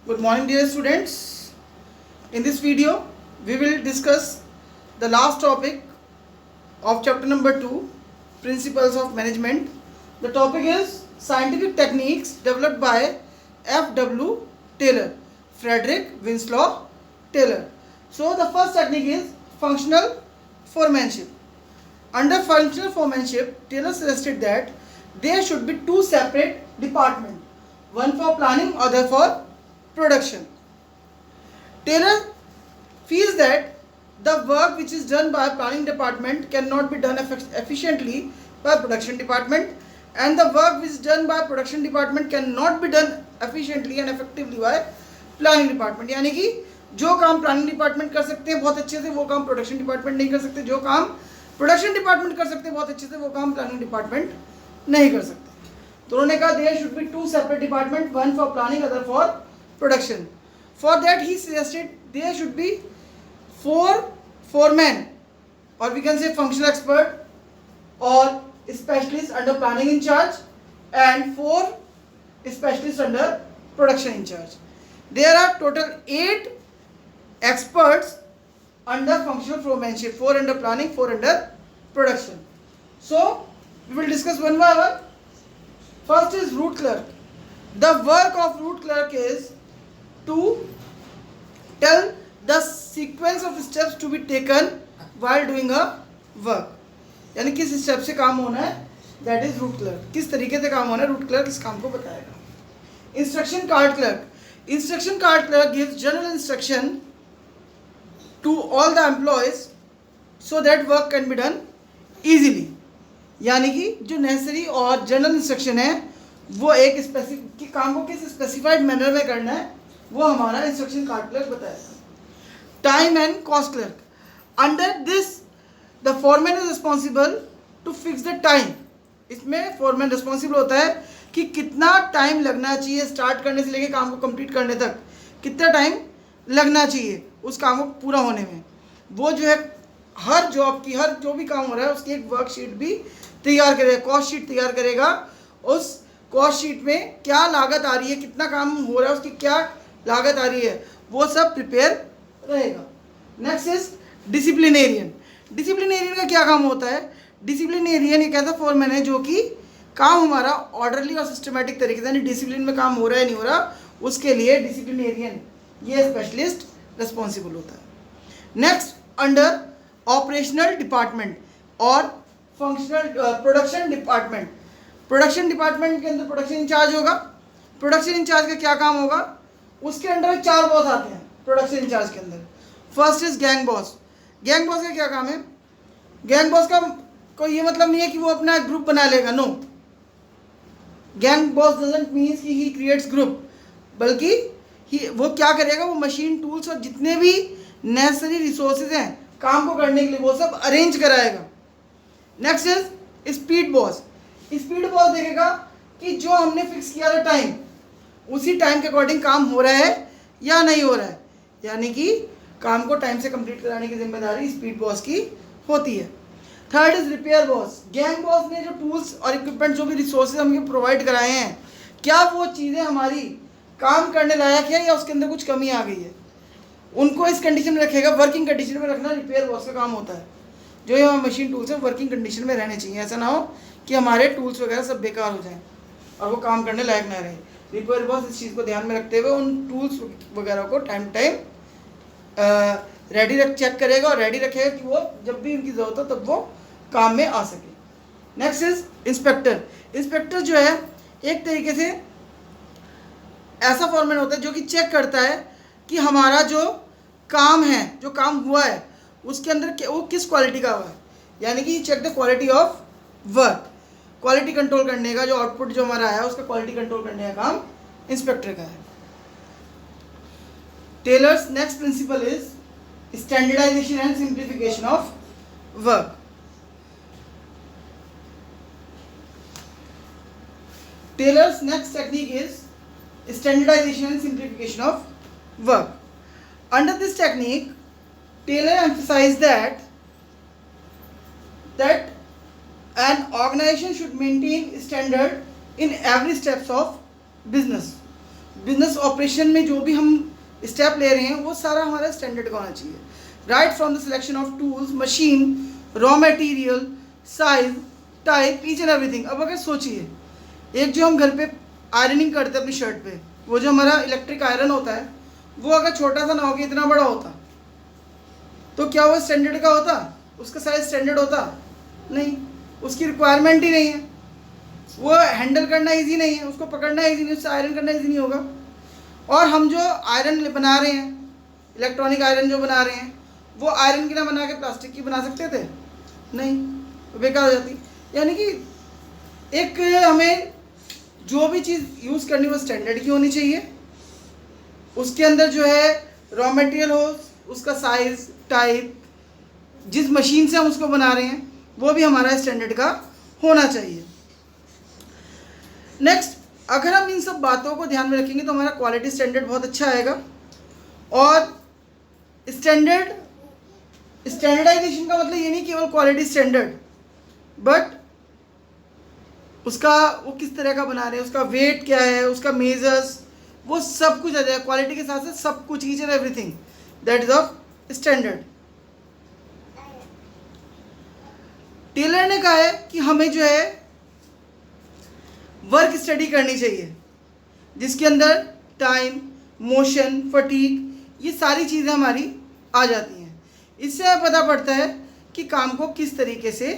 Good morning, dear students. In this video, we will discuss the last topic of chapter number 2, Principles of Management. The topic is Scientific Techniques developed by F.W. Taylor, Frederick Winslow Taylor. So, the first technique is functional foremanship. Under functional foremanship, Taylor suggested that there should be two separate departments, one for planning, other for production. Taylor feels that the work which is done by planning department cannot be done efficiently by production department, and the work which is done by production department cannot be done efficiently and effectively by planning department. यानी कि जो काम planning department कर सकते हैं बहुत अच्छे से, वो काम प्रोडक्शन डिपार्टमेंट नहीं कर सकते. जो काम प्रोडक्शन डिपार्टमेंट कर सकते हैं बहुत अच्छे से, वो काम प्लानिंग डिपार्टमेंट नहीं कर सकते. तो उन्होंने कहा there should be two separate department, one for planning, other for production. For that he suggested there should be 4 foremen, or we can say functional expert or specialist under planning in charge, and 4 specialists under production in charge. There are total 8 experts under functional foremanship, 4 under planning, 4 under production. So we will discuss one by one. First is route clerk. The work of route clerk is to tell the sequence of steps to be taken while doing a work. यानी किस step से काम होना है, that is root clerk. किस तरीके से काम होना है, रूट क्लर्क इस काम को बताएगा. Instruction card clerk. Instruction card clerk gives general instruction to all the employees so that work can be done easily. यानी कि जो नेसेसरी और जनरल इंस्ट्रक्शन है वो एक स्पेसिफिक काम को किस स्पेसिफाइड मैनर में करना है, वो हमारा इंस्ट्रक्शन कार्ड क्लर्क बताएगा. Time and cost clerk. Under this the foreman is responsible to fix the time. इसमें फॉरमैन रिस्पॉन्सिबल होता है कि कितना टाइम लगना चाहिए स्टार्ट करने से लेकर काम को कंप्लीट करने तक, कितना टाइम लगना चाहिए उस काम को पूरा होने में. वो जो है हर जॉब की, हर जो भी काम हो रहा है उसकी एक वर्कशीट भी तैयार करेगा, कॉस्ट शीट तैयार करेगा. उस कॉस्ट शीट में क्या लागत आ रही है, कितना काम हो रहा है, उसकी क्या लागत आ रही है, वो सब प्रिपेयर रहेगा. Next is disciplinarian. डिसिप्लिनेरियन का क्या काम होता है. डिसिप्लिनेरियन एक ऐसा फॉरमैन है जो कि काम हमारा ऑर्डरली और सिस्टमेटिक तरीके से, यानी डिसिप्लिन में काम हो रहा है नहीं हो रहा, उसके लिए डिसिप्लिनेरियन ये स्पेशलिस्ट रिस्पॉन्सिबल होता है. नेक्स्ट अंडर ऑपरेशनल डिपार्टमेंट और functional production department. Production department के अंदर प्रोडक्शन इंचार्ज होगा. प्रोडक्शन इंचार्ज का क्या काम होगा, उसके अंडर 4 बॉस आते हैं प्रोडक्शन इंचार्ज के अंदर. First is gang boss. Gang boss का क्या काम है. गैंग बॉस का कोई ये मतलब नहीं है कि वो अपना ग्रुप बना लेगा, no. Gang boss doesn't means कि ही क्रिएट्स ग्रुप, बल्कि वो क्या करेगा, वो मशीन टूल्स और जितने भी नेसेसरी रिसोर्सेज हैं काम को करने के लिए वो सब अरेंज कराएगा. Next is speed boss. Speed boss देखेगा कि जो हमने फिक्स किया था टाइम, उसी टाइम के अकॉर्डिंग काम हो रहा है या नहीं हो रहा है, यानी कि काम को टाइम से कंप्लीट कराने की जिम्मेदारी स्पीड बॉस की होती है. Third is repair boss. Gang boss ने जो टूल्स और इक्विपमेंट, जो भी रिसोर्सेज हमें प्रोवाइड कराए हैं, क्या वो चीज़ें हमारी काम करने लायक है या उसके अंदर कुछ कमी आ गई है, उनको इस कंडीशन में रखेगा. वर्किंग कंडीशन में रखना रिपेयर बॉस का काम होता है. जो ये मशीन टूल्स हैं वर्किंग कंडीशन में रहने चाहिए, ऐसा ना हो कि हमारे टूल्स वगैरह सब बेकार हो जाएं और वो काम करने लायक ना रहे. रिपेयर बॉस इस चीज़ को ध्यान में रखते हुए उन टूल्स वगैरह को टाइम टाइम रेडी चेक करेगा और रेडी रखेगा कि वो जब भी उनकी ज़रूरत हो तब वो काम में आ सके. Next is inspector. इंस्पेक्टर जो है एक तरीके से ऐसा फॉरमैन होता है जो कि चेक करता है कि हमारा जो काम है, जो काम हुआ है, उसके अंदर वो किस क्वालिटी का हुआ है, यानी कि check the quality of work. Quality control करने का, जो आउटपुट जो हमारा आया उसका क्वालिटी कंट्रोल करने का काम इंस्पेक्टर का है. Taylor's next principle is standardisation and simplification of work. Taylor's next technique is standardization and simplification of work. Under this technique, Taylor emphasized that an organization should maintain standard in every steps of business. Business operation में जो भी हम step ले रहे हैं वो सारा हमारा स्टैंडर्ड का होना चाहिए. Right from the selection of tools, machine, raw material, size, type, each and everything. अब अगर सोचिए, एक जो हम घर पे आयरनिंग करते हैं अपनी शर्ट पे, वो जो हमारा इलेक्ट्रिक आयरन होता है, वो अगर छोटा सा ना हो के इतना बड़ा होता तो क्या वो स्टैंडर्ड का होता? उसका साइज स्टैंडर्ड होता? नहीं, उसकी रिक्वायरमेंट ही नहीं है. वो हैंडल करना इजी नहीं है, उसको पकड़ना इजी नहीं, उससे आयरन करना इजी नहीं होगा. और हम जो आयरन बना रहे हैं, इलेक्ट्रॉनिक आयरन जो बना रहे हैं, वो आयरन की ना बना के प्लास्टिक की बना सकते थे? नहीं, बेकार हो जाती. यानी कि एक हमें जो भी चीज़ यूज़ करनी वो स्टैंडर्ड की होनी चाहिए. उसके अंदर जो है रॉ मटेरियल हो, उसका साइज, टाइप, जिस मशीन से हम उसको बना रहे हैं वो भी हमारा स्टैंडर्ड का होना चाहिए. नेक्स्ट, अगर हम इन सब बातों को ध्यान में रखेंगे तो हमारा क्वालिटी स्टैंडर्ड बहुत अच्छा आएगा. और स्टैंडर्डाइजेशन का मतलब ये नहीं केवल क्वालिटी स्टैंडर्ड, बट उसका वो किस तरह का बना रहे हैं, उसका वेट क्या है, उसका मेजर्स, वो सब कुछ आ जाएगा. क्वालिटी के साथ साथ सब कुछ, each and everything that is of standard. Taylor ने कहा है कि हमें जो है वर्क स्टडी करनी चाहिए, जिसके अंदर टाइम, मोशन, फटीग, ये सारी चीज़ें हमारी आ जाती हैं. इससे हमें पता पड़ता है कि काम को किस तरीके से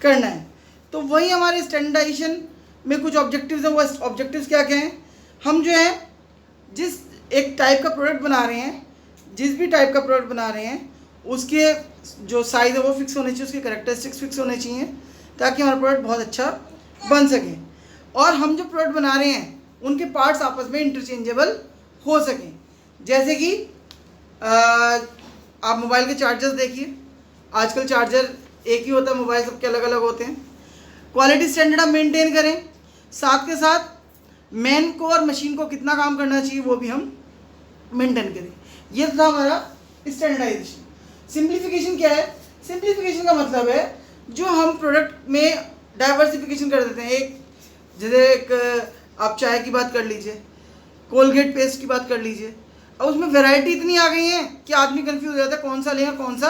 करना है. तो वही हमारे स्टैंडर्डाइजेशन में कुछ ऑब्जेक्टिव्स हैं. वो ऑब्जेक्टिव्स क्या क्या हैं? हम जो है जिस एक टाइप का प्रोडक्ट बना रहे हैं, जिस भी टाइप का प्रोडक्ट बना रहे हैं, उसके जो साइज़ है वो फिक्स होने चाहिए, उसके कैरेक्टरिस्टिक्स फिक्स होने चाहिए, ताकि हमारा प्रोडक्ट बहुत अच्छा बन सके. और हम जो प्रोडक्ट बना रहे हैं उनके पार्ट्स आपस में इंटरचेंजेबल हो सकें. जैसे कि आप मोबाइल के चार्जर्स देखिए, आजकल चार्जर एक ही होता है, मोबाइल सबके अलग अलग होते हैं. क्वालिटी स्टैंडर्ड हम मेंटेन करें, साथ के साथ मैन को और मशीन को कितना काम करना चाहिए वो भी हम मेंटेन करें. ये था हमारा स्टैंडर्डाइजेशन. सिंप्लीफिकेशन क्या है? सिंप्लीफिकेशन का मतलब है जो हम प्रोडक्ट में डाइवर्सिफिकेशन कर देते हैं. एक जैसे एक आप चाय की बात कर लीजिए, कोलगेट पेस्ट की बात कर लीजिए, अब उसमें वैरायटी इतनी आ गई है कि आदमी कंफ्यूज हो जाता है कौन सा लें कौन सा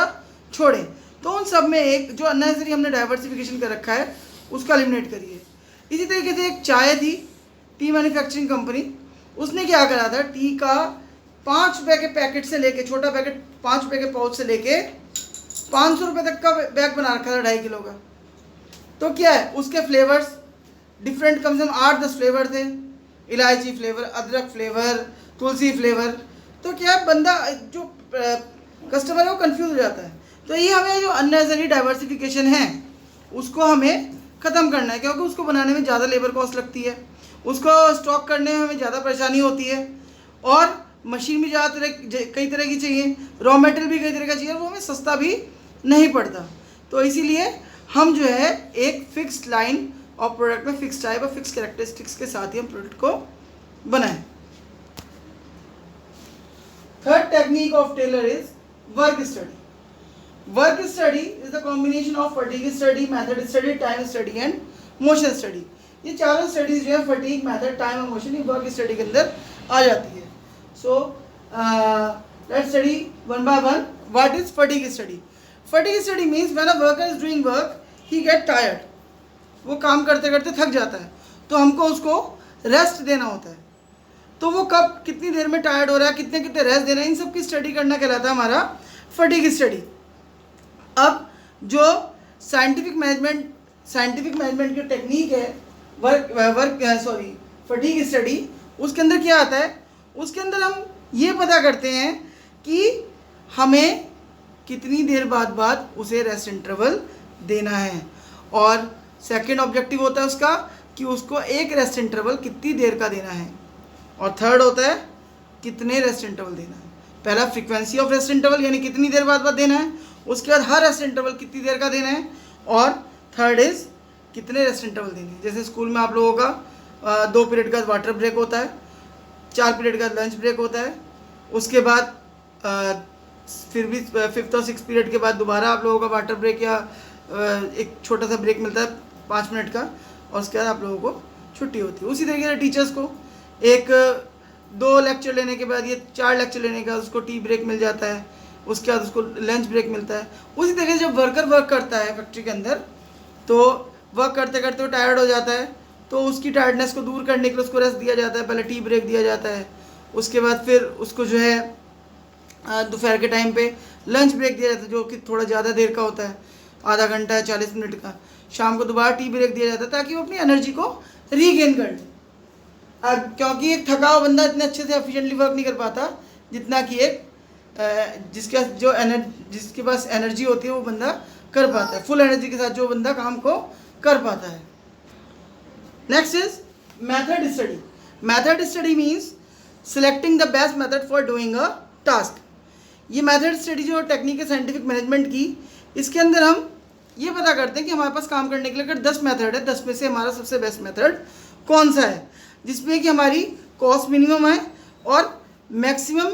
छोड़ें. तो उन सब में एक जो अननेसेसरी हमने डाइवर्सिफिकेशन कर रखा है उसका एलिमिनेट करिए. इसी तरीके से एक चाय थी, टी मैन्युफैक्चरिंग कंपनी, उसने क्या करा था, टी का 5 रुपये के पैकेट से लेके, छोटा पैकेट 5 रुपये के पाउच से लेके 500 रुपये तक का बैग बना रखा था 2.5 किलो का. तो क्या है, उसके फ्लेवर्स डिफरेंट, कम से कम 8-10 फ्लेवर थे. इलायची फ्लेवर, अदरक फ्लेवर, तुलसी फ्लेवर. तो क्या है, बंदा जो कस्टमर है वो कंफ्यूज हो जाता है. तो ये हमें जो अननेसेसरी डाइवर्सिफिकेशन है उसको हमें ख़त्म करना है, क्योंकि उसको बनाने में ज़्यादा लेबर कॉस्ट लगती है, उसको स्टॉक करने में हमें ज़्यादा परेशानी होती है, और मशीन भी ज़्यादा कई तरह की चाहिए, रॉ मटेरियल भी कई तरह का चाहिए, वो हमें सस्ता भी नहीं पड़ता. तो इसीलिए हम जो है एक फिक्स्ड लाइन और प्रोडक्ट में फिक्स टाइप और फिक्स कैरेक्टरिस्टिक्स के साथ ही हम प्रोडक्ट को बनाएं. Third technique of Taylor is work study. Work study is the combination of fatigue study, method study, time study and motion study. ये चारों स्टडीज जो है फटीग, मेथड, टाइम और मोशन, ये वर्क स्टडी के अंदर आ जाती है. So let's study one by one. What is fatigue study? Fatigue study means when a worker is doing work he get tired. वो काम करते करते थक जाता है, तो हमको उसको रेस्ट देना होता है. तो वो कब, कितनी देर में टायर्ड हो रहा है, कितने कितने रेस्ट देना है, इन सब की स्टडी करना कहलाता है हमारा फटीग स्टडी. अब जो साइंटिफिक मैनेजमेंट की टेक्निक है फटीग स्टडी, उसके अंदर क्या आता है, उसके अंदर हम ये पता करते हैं कि हमें कितनी देर बाद उसे रेस्ट इंटरवल देना है. और सेकंड ऑब्जेक्टिव होता है उसका कि उसको एक रेस्ट इंटरवल कितनी देर का देना है. और थर्ड होता है कितने रेस्ट इंटरवल देना है. पहला फ्रीक्वेंसी ऑफ रेस्ट इंटरवल, यानी कितनी देर बाद देना है, उसके बाद हर रेस्ट इंटरवल कितनी देर का देना है, और थर्ड इज़ कितने रेस्ट इंटरवल देने हैं. जैसे स्कूल में आप लोगों का 2 पीरियड का वाटर ब्रेक होता है, 4 पीरियड का लंच ब्रेक होता है, उसके बाद फिर भी 5th और 6th पीरियड के बाद दोबारा आप लोगों का वाटर ब्रेक या एक छोटा सा ब्रेक मिलता है 5 मिनट का, और उसके बाद आप लोगों को छुट्टी होती है. उसी तरीके से टीचर्स को एक 2 लेक्चर लेने के बाद, ये 4 लेक्चर लेने के बाद उसको टी ब्रेक मिल जाता है, उसके बाद उसको लंच ब्रेक मिलता है। उसी तरीके से जब वर्कर वर्क करता है फैक्ट्री के अंदर, तो वर्क करते करते वो टायर्ड हो जाता है, तो उसकी टायर्डनेस को दूर करने के लिए उसको रेस्ट दिया जाता है, पहले टी ब्रेक दिया जाता है, उसके बाद फिर उसको जो है दोपहर के टाइम पे लंच ब्रेक दिया जाता है, जो कि थोड़ा ज़्यादा देर का होता है, आधा घंटा या 40 मिनट का। शाम को दोबारा टी ब्रेक दिया जाता है ताकि वो अपनी एनर्जी को रीगेन कर ले। क्योंकि एक थका हुआ बंदा इतने अच्छे से एफिशिएंटली वर्क नहीं कर पाता जितना कि एक जिसके पास एनर्जी होती है वो बंदा कर पाता है, फुल एनर्जी के साथ जो बंदा काम को कर पाता है। Next is method study. Method study means selecting the best method for doing a task. ये मेथड स्टडी जो टेक्निक है साइंटिफिक मैनेजमेंट की, इसके अंदर हम ये पता करते हैं कि हमारे पास काम करने के लिए अगर 10 मेथड है, 10 में से हमारा सबसे बेस्ट मेथड कौन सा है, जिसमें कि हमारी कॉस्ट मिनिमम है और मैक्सिमम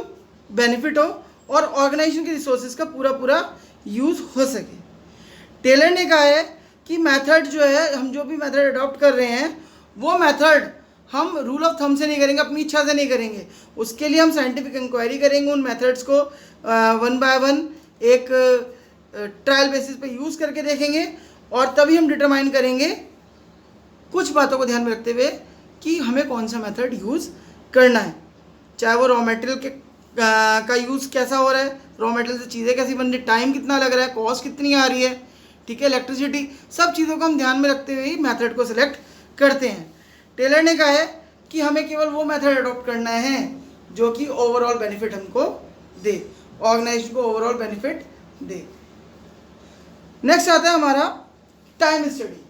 बेनिफिट हो और ऑर्गेनाइजेशन के रिसोर्सेज का पूरा यूज़ हो सके। टेलर ने कहा है कि मेथड जो है, हम जो भी मेथड अडॉप्ट कर रहे हैं वो मेथड हम रूल ऑफ थंब से नहीं करेंगे, अपनी इच्छा से नहीं करेंगे। उसके लिए हम साइंटिफिक इंक्वायरी करेंगे, उन मेथड्स को 1 बाय 1 एक ट्रायल बेसिस पे यूज़ करके देखेंगे और तभी हम डिटरमाइन करेंगे, कुछ बातों को ध्यान में रखते हुए, कि हमें कौन सा मेथड यूज़ करना है। चाहे वो रॉ मटेरियल का यूज़ कैसा हो रहा है, रॉ मटेरियल से चीज़ें कैसी बन रही, टाइम कितना लग रहा है, कॉस्ट कितनी आ रही है, ठीक है, इलेक्ट्रिसिटी, सब चीज़ों को हम ध्यान में रखते हुए ही मेथड को सिलेक्ट करते हैं। टेलर ने कहा है कि हमें केवल वो मेथड अडॉप्ट करना है जो कि ओवरऑल बेनिफिट हमको दे, ऑर्गेनाइजेशन को ओवरऑल बेनिफिट दे। नेक्स्ट आता है हमारा टाइम स्टडी।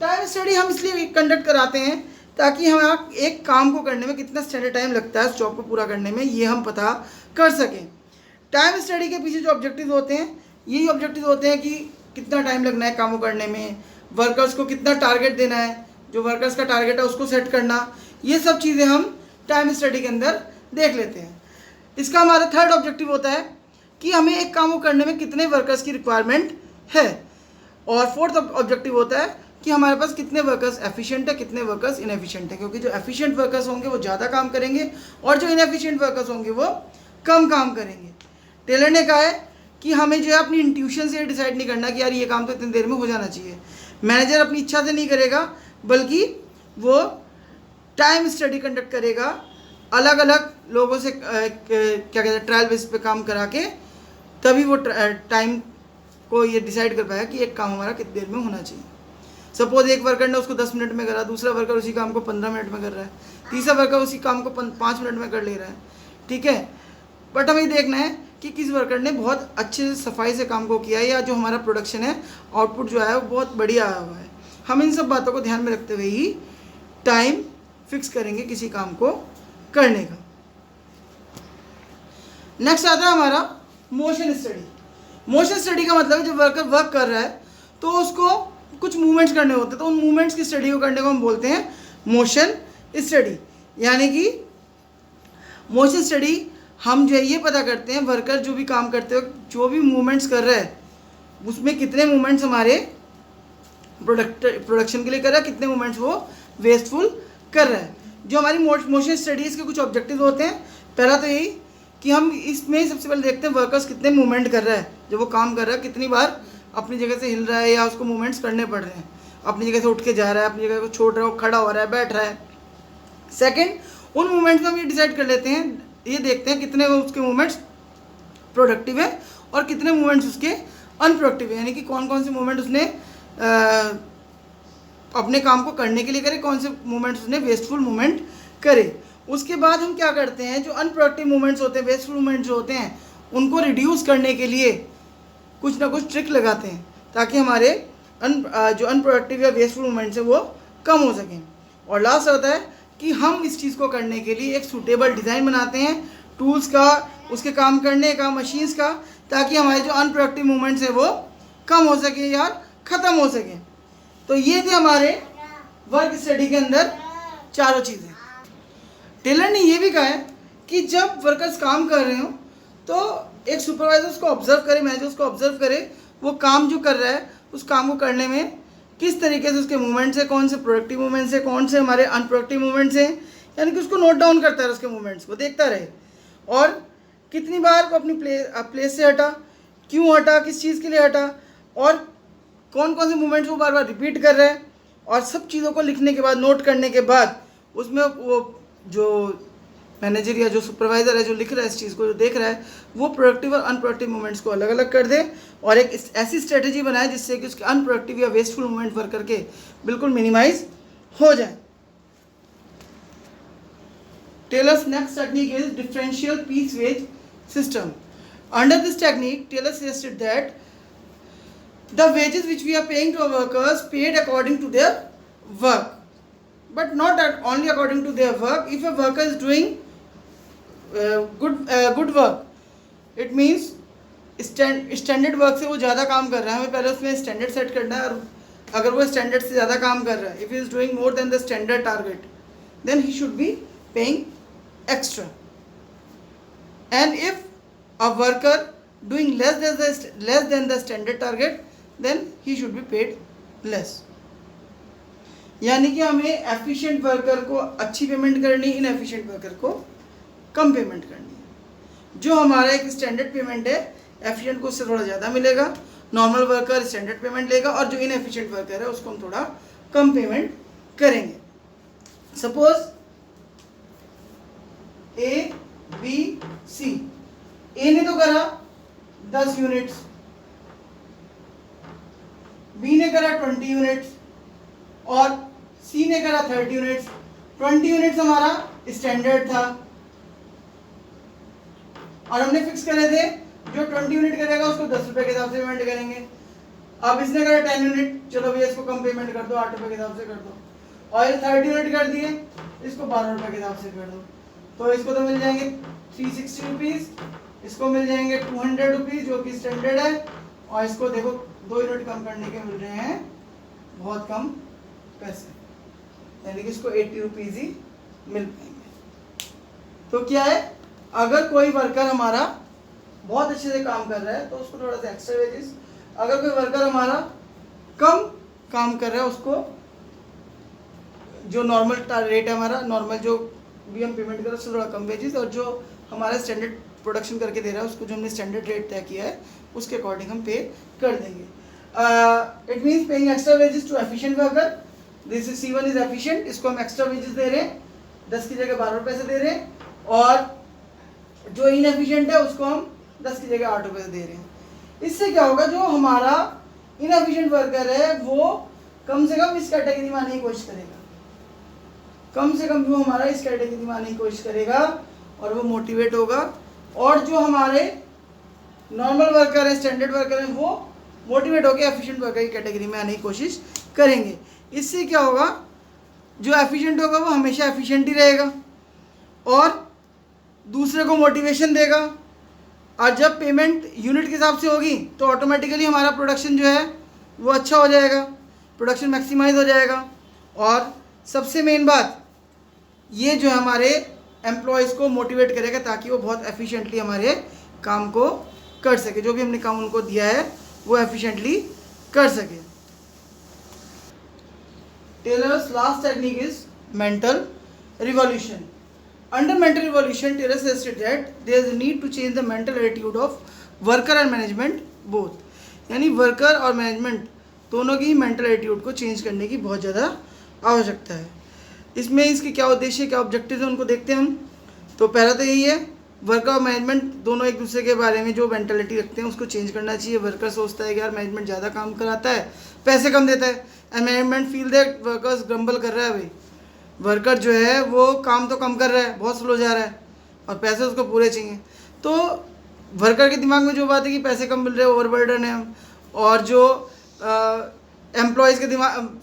टाइम स्टडी हम इसलिए कंडक्ट कराते हैं ताकि हम एक काम को करने में कितना स्टैंडर्ड टाइम लगता है, उस जॉब को पूरा करने में, ये हम पता कर सकें। टाइम स्टडी के पीछे जो ऑब्जेक्टिव होते हैं, यही ऑब्जेक्टिव होते हैं कि कितना टाइम लगना है काम को करने में, वर्कर्स को कितना टारगेट देना है, जो वर्कर्स का टारगेट है उसको सेट करना, ये सब चीज़ें हम टाइम स्टडी के अंदर देख लेते हैं। इसका हमारा थर्ड ऑब्जेक्टिव होता है कि हमें एक काम को करने में कितने वर्कर्स की रिक्वायरमेंट है, और फोर्थ ऑब्जेक्टिव होता है कि हमारे पास कितने वर्कर्स एफिशिएंट है, कितने वर्कर्स इनएफिशिएंट है, क्योंकि जो एफिशिएंट वर्कर्स होंगे वो ज़्यादा काम करेंगे और जो इनएफिशिएंट वर्कर्स होंगे वो कम काम करेंगे। टेलर ने कहा है कि हमें जो है अपनी इंट्यूशन से डिसाइड नहीं करना कि यार ये काम तो इतनी देर में हो जाना चाहिए। मैनेजर अपनी इच्छा से नहीं करेगा, बल्कि वो टाइम स्टडी कंडक्ट करेगा, अलग अलग लोगों से क्या कहते हैं ट्रायल बेसिस पे काम करा के, तभी वो टाइम को ये डिसाइड कर पाएगा कि एक काम हमारा कितनी देर में होना चाहिए। सपोज एक वर्कर ने उसको 10 मिनट में करा, दूसरा वर्कर उसी काम को 15 मिनट में कर रहा है, तीसरा वर्कर उसी काम को 5 मिनट में कर ले रहा है, ठीक है। बट हमें देखना है कि किस वर्कर ने बहुत अच्छे से सफाई से काम को किया है, या जो हमारा प्रोडक्शन है, आउटपुट जो है वो बहुत बढ़िया आया हुआ है। हम इन सब बातों को ध्यान में रखते हुए ही टाइम फिक्स करेंगे किसी काम को करने का। नेक्स्ट आता है हमारा मोशन स्टडी। मोशन स्टडी का मतलब है जब वर्कर वर्क कर रहा है तो उसको कुछ मूवमेंट्स करने होते हैं, तो उन मूवमेंट्स की स्टडी को करने को हम बोलते हैं मोशन स्टडी। यानी कि मोशन स्टडी हम जो है ये पता करते हैं वर्कर जो भी काम करते हो, जो भी मूवमेंट्स कर रहा है, उसमें कितने मूवमेंट्स हमारे प्रोडक्शन के लिए कर रहा है, कितने मूवमेंट्स वो वेस्टफुल कर रहा है। जो हमारी मोशन स्टडीज़ के कुछ ऑब्जेक्टिव होते हैं, पहला तो यही कि हम इसमें सबसे पहले देखते हैं वर्कर्स कितने मूवमेंट कर रहा है, जब वो काम कर रहा है कितनी बार अपनी जगह से हिल रहा है या उसको मूवमेंट्स करने पड़ रहे हैं, अपनी जगह से उठ के जा रहा है, अपनी जगह को छोड़ रहा है, खड़ा हो रहा है, बैठ रहा है। सेकेंड, उन मूवमेंट्स में हम ये डिसाइड कर लेते हैं, ये देखते हैं कितने उसके मूवमेंट्स प्रोडक्टिव है और कितने मूवमेंट्स उसके अनप्रोडक्टिव है, यानी कि कौन कौन से मूवमेंट उसने अपने काम को करने के लिए करे, कौन से मूवमेंट्स उसने वेस्टफुल मूवमेंट करे। उसके बाद हम क्या करते हैं, जो अनप्रोडक्टिव मूवमेंट्स होते हैं, वेस्टफुल मूवमेंट्स जो होते हैं, उनको रिड्यूस करने के लिए कुछ ना कुछ ट्रिक लगाते हैं ताकि हमारे जो अनप्रोडक्टिव या वेस्टफुल मूवमेंट्स है वो कम हो सकें। और लास्ट होता है कि हम इस चीज़ को करने के लिए एक सूटेबल डिज़ाइन बनाते हैं, टूल्स का, उसके काम करने का, मशीन्स का, ताकि हमारे जो अनप्रोडक्टिव मूवमेंट्स है वो कम हो सके या ख़त्म हो सके। तो ये थे हमारे वर्क स्टडी के अंदर चारों चीज़ें। टेलर ने ये भी कहा है कि जब वर्कर्स काम कर रहे हो तो एक सुपरवाइजर उसको ऑब्जर्व करे, मैनेजर उसको ऑब्जर्व करे, वो काम जो कर रहा है उस काम को करने में किस तरीके से उसके मूवमेंट्स है, कौन से प्रोडक्टिव मूवमेंट्स है, कौन से हमारे अनप्रोडक्टिव मूवमेंट्स हैं, यानी कि उसको नोट डाउन करता रहे, उसके मूवमेंट्स को देखता रहे, और कितनी बार वो अपनी प्लेस से हटा, क्यों हटा, किस चीज़ के लिए हटा, और कौन कौन से मूवमेंट्स वो बार बार रिपीट कर रहे हैं। और सब चीज़ों को लिखने के बाद, नोट करने के बाद, उसमें वो जो मैनेजर या जो सुपरवाइज़र है जो लिख रहा है इस चीज़ को, जो देख रहा है, वो प्रोडक्टिव और अनप्रोडक्टिव मूवमेंट्स को अलग अलग कर दे और एक ऐसी स्ट्रेटजी बनाए जिससे कि उसके अनप्रोडक्टिव या वेस्टफुल मूवमेंट वर्कर के बिल्कुल मिनिमाइज हो जाए। Taylor's next technique is differential piece wage system. Under this technique, Taylor suggested that the wages which we are paying to our workers paid according to their work, but not only according to their work. If a worker is doing good work, it means standard work से वो ज़्यादा काम कर रहा है, हमें पहले उसमें स्टैंडर्ड सेट करना है, और अगर वो स्टैंडर्ड से ज़्यादा काम कर रहा है, if he is doing more than the standard target, then he should be paying extra. And if a worker doing less than the standard target, then he should be paid less. यानी कि हमें efficient worker को अच्छी payment करनी, inefficient worker को कम payment करनी है। जो हमारा एक स्टैंडर्ड पेमेंट है, एफिशिएंट को उससे थोड़ा ज़्यादा मिलेगा, नॉर्मल वर्कर स्टैंडर्ड पेमेंट लेगा, और जो इनएफिशिएंट वर्कर है उसको हम थोड़ा कम पेमेंट करेंगे। सपोज ए बी सी, ए ने तो करा 10 यूनिट्स, बी ने करा 20 यूनिट्स, और सी ने करा 30 यूनिट्स। 20 यूनिट्स हमारा स्टैंडर्ड था और हमने फिक्स करे थे जो 20 यूनिट करेगा उसको 10 रुपए के हिसाब से पेमेंट करेंगे। अब इसने करा 10 यूनिट, चलो भैया इसको कम पेमेंट कर दो, 8 रुपए के हिसाब से कर दो, और 30 यूनिट कर दिए, इसको 12 रुपए के हिसाब से कर दो। तो इसको तो मिल जाएंगे 360 रुपीज़, इसको मिल जाएंगे 200 रुपीज़ जो कि स्टैंडर्ड है, और इसको देखो 2 यूनिट कम करने के मिल रहे हैं बहुत कम पैसे, यानी कि इसको 80 रुपीज़ ही मिल पाएंगे। तो क्या है, अगर कोई वर्कर हमारा बहुत अच्छे से काम कर रहा है तो उसको थोड़ा सा एक्स्ट्रा वेजेस, अगर कोई वर्कर हमारा कम काम कर रहा है उसको जो नॉर्मल रेट है हमारा, नॉर्मल जो भी हम पेमेंट कर रहे हैं उससे थोड़ा कम वेजेस, और जो हमारा स्टैंडर्ड प्रोडक्शन करके दे रहा है उसको जो हमने स्टैंडर्ड रेट तय किया है उसके अकॉर्डिंग हम पे कर देंगे। It means paying extra wages to efficient worker. This is C1 is efficient, इसको हम एक्स्ट्रा वेजेस दे रहे हैं, 10 की जगह 12 रुपये से दे रहे हैं, और जो इनएफिशिएंट है उसको हम 10 की जगह 8 रुपये से दे रहे हैं। इससे क्या होगा, जो हमारा इनएफिशिएंट वर्कर है वो कम से कम इस कैटेगरी में आने की कोशिश करेगा, कम से कम वो हमारा इस कैटेगरी में आने की कोशिश करेगा और वो मोटिवेट होगा, और जो हमारे नॉर्मल वर्कर है, स्टैंडर्ड वर्कर है, वो मोटिवेट होकर एफिशिएंट वर्कर की कैटेगरी में आने की कोशिश करेंगे। इससे क्या होगा, जो एफिशिएंट होगा वो हमेशा एफिशिएंट ही रहेगा और दूसरे को मोटिवेशन देगा, और जब पेमेंट यूनिट के हिसाब से होगी तो ऑटोमेटिकली हमारा प्रोडक्शन जो है वो अच्छा हो जाएगा, प्रोडक्शन मैक्सिमाइज हो जाएगा। और सबसे मेन बात ये जो हमारे एम्प्लॉयज़ को मोटिवेट करेगा ताकि वो बहुत एफिशिएंटली हमारे काम को कर सके, जो भी हमने काम उनको दिया है वो एफिशिएंटली कर सके। Taylor's last technique is mental revolution. Under mental revolution, Taylor suggested that there is a need to change the mental attitude of worker and management both. यानी वर्कर और मैनेजमेंट दोनों की मेंटल एटीट्यूड को change करने की बहुत ज़्यादा आवश्यकता है। इसमें इसके क्या उद्देश्य, क्या ऑब्जेक्टिव है, उनको देखते हैं हम। तो पहला तो यही है, वर्कर और मैनेजमेंट दोनों एक दूसरे के बारे में जो मेंटलिटी रखते हैं उसको चेंज करना चाहिए। वर्कर सोचता है कि यार मैनेजमेंट ज़्यादा काम कराता है, पैसे कम देता है, and management feel that workers grumble कर रहा है, भाई वर्कर जो है वो काम तो कम कर रहा है, बहुत स्लो जा रहा है और पैसे उसको पूरे चाहिए। तो वर्कर के दिमाग में जो बात है कि पैसे कम मिल रहे हैं, ओवरबर्डन है हम, और जो एम्प्लॉयज़ के दिमाग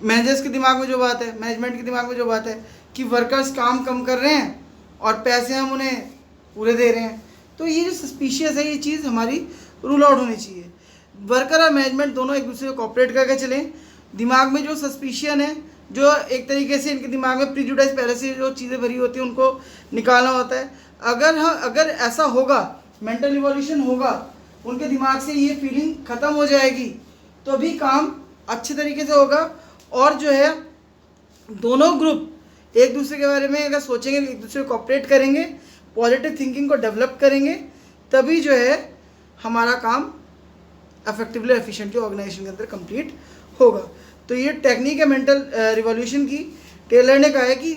मैनेजर्स के दिमाग में जो बात है, मैनेजमेंट के दिमाग में जो बात है कि वर्कर्स काम कम कर रहे हैं और पैसे हम उन्हें पूरे दे रहे हैं। तो ये जो सस्पिशियस है, ये चीज़ हमारी रूल आउट होनी चाहिए। वर्कर और मैनेजमेंट दोनों एक दूसरे को कोऑपरेट करके चलें। दिमाग में जो सस्पिशियन है, जो एक तरीके से इनके दिमाग में प्रीजुडाइज पहले से जो चीज़ें भरी होती हैं उनको निकालना होता है। अगर ऐसा होगा, मेंटल रिवॉल्यूशन होगा, उनके दिमाग से ये फीलिंग ख़त्म हो जाएगी तो भी काम अच्छे तरीके से होगा, और जो है दोनों ग्रुप एक दूसरे के बारे में अगर सोचेंगे, एक दूसरे को कोऑपरेट करेंगे, पॉजिटिव थिंकिंग को डेवलप करेंगे, तभी जो है हमारा काम इफेक्टिवली एफिशिएंटली ऑर्गेनाइजेशन के अंदर कंप्लीट होगा। तो ये टेक्निक है मेंटल रिवॉल्यूशन की। टेलर ने कहा है कि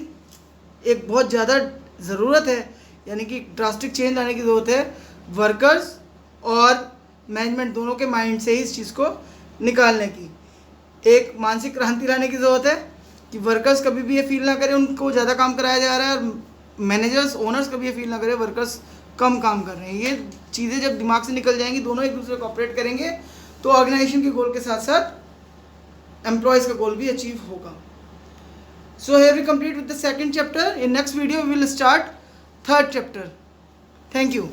एक बहुत ज़्यादा ज़रूरत है, यानी कि ड्रास्टिक चेंज लाने की ज़रूरत है वर्कर्स और मैनेजमेंट दोनों के माइंड से ही इस चीज़ को निकालने की। एक मानसिक क्रांति लाने की ज़रूरत है कि वर्कर्स कभी भी ये फील ना करें उनको ज़्यादा काम कराया जा रहा है, और मैनेजर्स ओनर्स कभी ये फील ना करें वर्कर्स कम काम कर रहे हैं। ये चीज़ें जब दिमाग से निकल जाएंगी, दोनों एक दूसरे को ऑपरेट करेंगे, तो ऑर्गेनाइजेशन के गोल के साथ साथ एम्प्लॉयज़ का गोल भी अचीव होगा। So here we complete with the second chapter. In next video we will start third chapter. Thank you.